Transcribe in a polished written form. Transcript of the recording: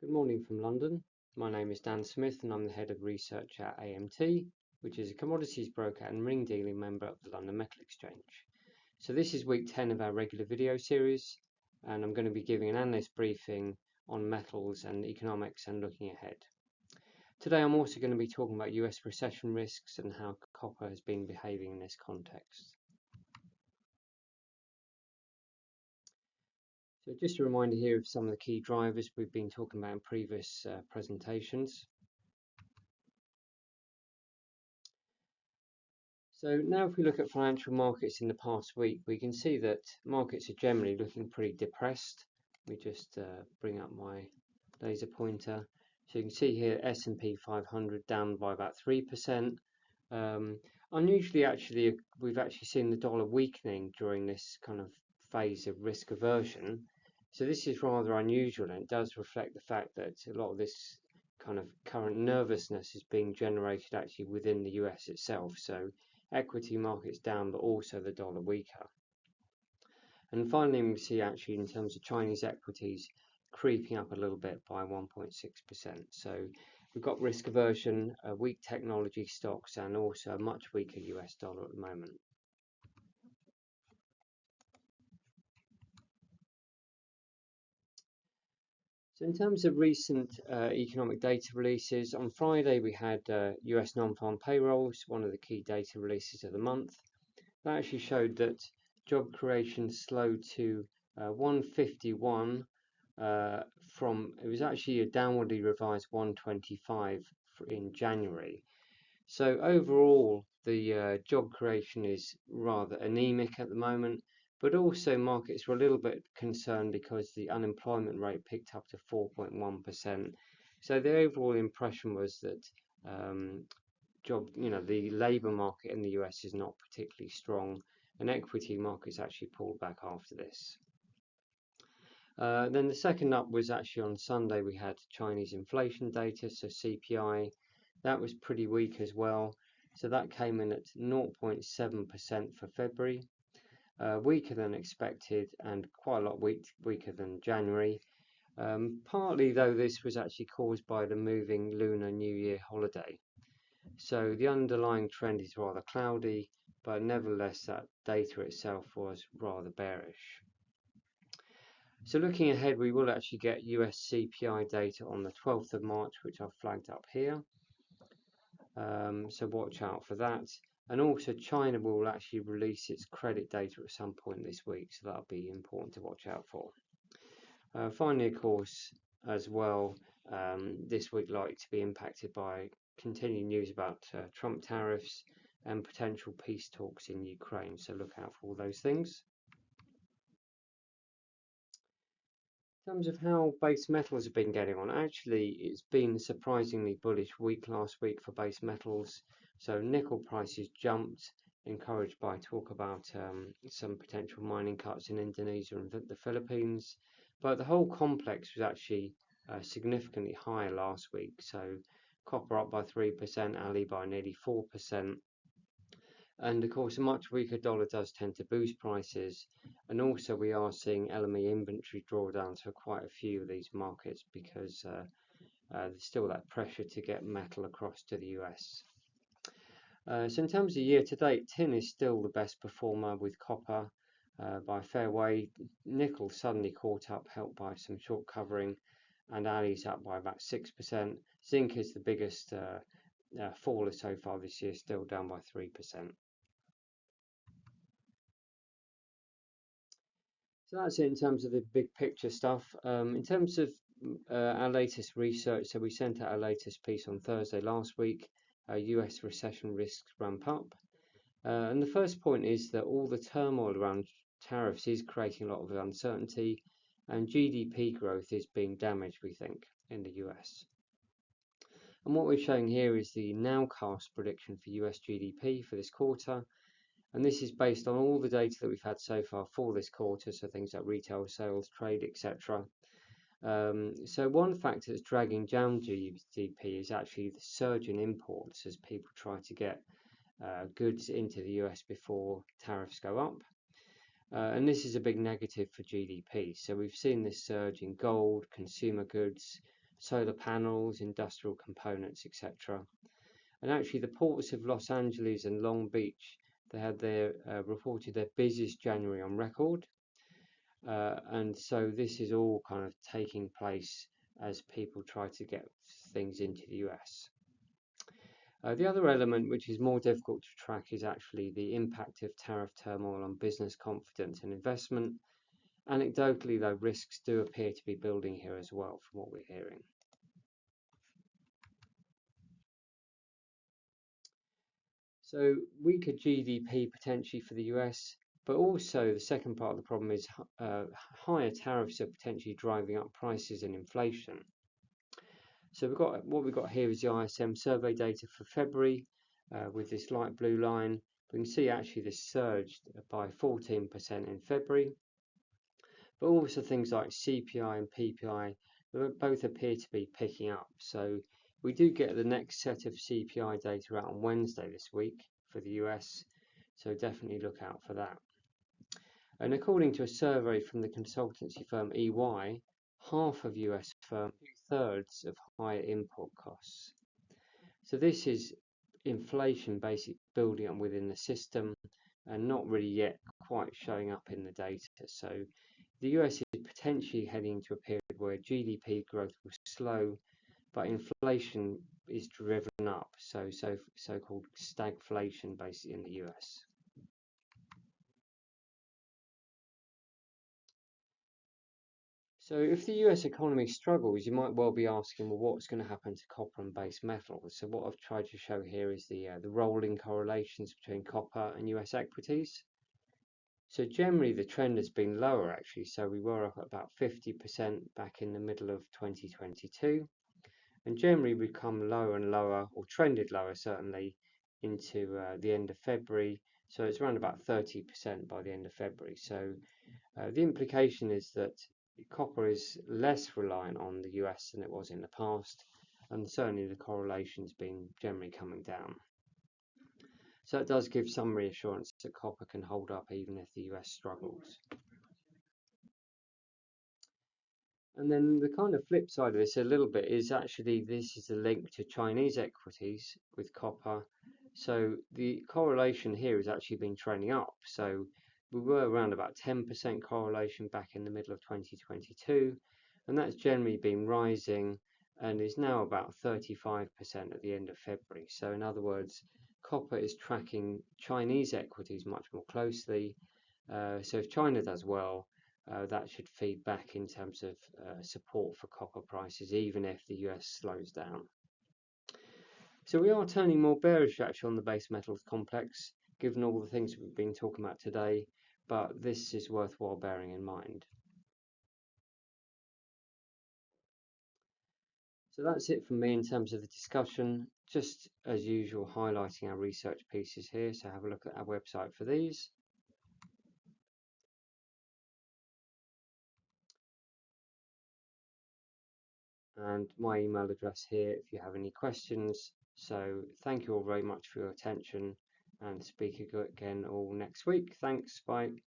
Good morning from London. My name is Dan Smith and I'm the Head of Research at AMT, which is a commodities broker and ring dealing member of the London Metal Exchange. So this is week 10 of our regular video series, and I'm going to be giving an analyst briefing on metals and economics and looking ahead. Today I'm also going to be talking about US recession risks and how copper has been behaving in this context. So just a reminder here of some of the key drivers we've been talking about in previous presentations. So now if we look at financial markets in the past week, we can see that markets are generally looking pretty depressed. We just bring up my laser pointer. So you can see here S&P 500 down by about 3%. Unusually, actually, we've actually seen the dollar weakening during this kind of phase of risk aversion. So this is rather unusual, and it does reflect the fact that a lot of this kind of current nervousness is being generated actually within the US itself. So equity markets down, but also the dollar weaker. And finally, we see actually in terms of Chinese equities creeping up a little bit by 1.6%. So we've got risk aversion, weak technology stocks, and also a much weaker US dollar at the moment. So in terms of recent economic data releases, on Friday we had US non-farm payrolls, one of the key data releases of the month. That actually showed that job creation slowed to 151 from, it was actually a downwardly revised 125 in January. So overall, the job creation is rather anemic at the moment, but also markets were a little bit concerned because the unemployment rate picked up to 4.1%. So the overall impression was that the labour market in the US is not particularly strong, and equity markets actually pulled back after this. Then the second up was actually on Sunday. We had Chinese inflation data, so CPI. That was pretty weak as well. So that came in at 0.7% for February, weaker than expected and quite a lot weaker than January. Partly though this was actually caused by the moving Lunar New Year holiday. So the underlying trend is rather cloudy, but nevertheless that data itself was rather bearish. So looking ahead, we will actually get US CPI data on the 12th of March, which I've flagged up here. So watch out for that. And also China will actually release its credit data at some point this week, so that'll be important to watch out for. Finally, of course, as well, this week likely to be impacted by continued news about Trump tariffs and potential peace talks in Ukraine, so look out for all those things. In terms of how base metals have been getting on, actually it's been a surprisingly bullish week last week for base metals. So nickel prices jumped, encouraged by talk about some potential mining cuts in Indonesia and the Philippines. But the whole complex was actually significantly higher last week. So copper up by 3%, Ali by nearly 4%. And of course, a much weaker dollar does tend to boost prices. And also we are seeing LME inventory drawdowns for quite a few of these markets because there's still that pressure to get metal across to the US. So in terms of year to date, tin is still the best performer with copper by a fair way. Nickel suddenly caught up, helped by some short covering, and Ali's up by about 6%. Zinc is the biggest faller so far this year, still down by 3%. So that's it in terms of the big picture stuff. In terms of our latest research, so we sent out our latest piece on Thursday last week. US recession risks ramp up. And the first point is that all the turmoil around tariffs is creating a lot of uncertainty, and GDP growth is being damaged, we think, in the US. And what we're showing here is the Nowcast prediction for US GDP for this quarter. And this is based on all the data that we've had so far for this quarter, so things like retail sales, trade, etc. So one factor that's dragging down GDP is actually the surge in imports as people try to get goods into the US before tariffs go up. And this is a big negative for GDP. So we've seen this surge in gold, consumer goods, solar panels, industrial components, etc. And actually, the ports of Los Angeles and Long Beach, they had reported their busiest January on record. And so this is all kind of taking place as people try to get things into the US. The other element, which is more difficult to track, is actually the impact of tariff turmoil on business confidence and investment. Anecdotally, though, risks do appear to be building here as well, from what we're hearing. So weaker GDP potentially for the US, but also the second part of the problem is higher tariffs are potentially driving up prices and inflation. So we've got here is the ISM survey data for February with this light blue line. We can see actually this surged by 14% in February, but also things like CPI and PPI both appear to be picking up. So we do get the next set of CPI data out on Wednesday this week for the US, so definitely look out for that. And according to a survey from the consultancy firm EY, half of US firms, 2/3 of higher import costs. So this is inflation basically building up within the system and not really yet quite showing up in the data. So the US is potentially heading into a period where GDP growth will slow, but inflation is driven up, so-called stagflation basically in the US. So if the US economy struggles, you might well be asking, well, what's going to happen to copper and base metals? So what I've tried to show here is the rolling correlations between copper and US equities. So generally the trend has been lower actually. So we were up at about 50% back in the middle of 2022. And generally we've come lower and lower, or trended lower certainly, into the end of February. So it's around about 30% by the end of February. So the implication is that copper is less reliant on the US than it was in the past, and certainly the correlation's been generally coming down. So it does give some reassurance that copper can hold up even if the US struggles. And then the kind of flip side of this a little bit is actually this is a link to Chinese equities with copper. So the correlation here has actually been trending up. So we were around about 10% correlation back in the middle of 2022, and that's generally been rising and is now about 35% at the end of February. So in other words, copper is tracking Chinese equities much more closely. So if China does well, that should feed back in terms of support for copper prices, even if the US slows down. So we are turning more bearish actually on the base metals complex, given all the things we've been talking about today, but this is worthwhile bearing in mind. So that's it from me in terms of the discussion. Just as usual, highlighting our research pieces here, so have a look at our website for these. And my email address here if you have any questions. So thank you all very much for your attention, and speak again all next week. Thanks, bye.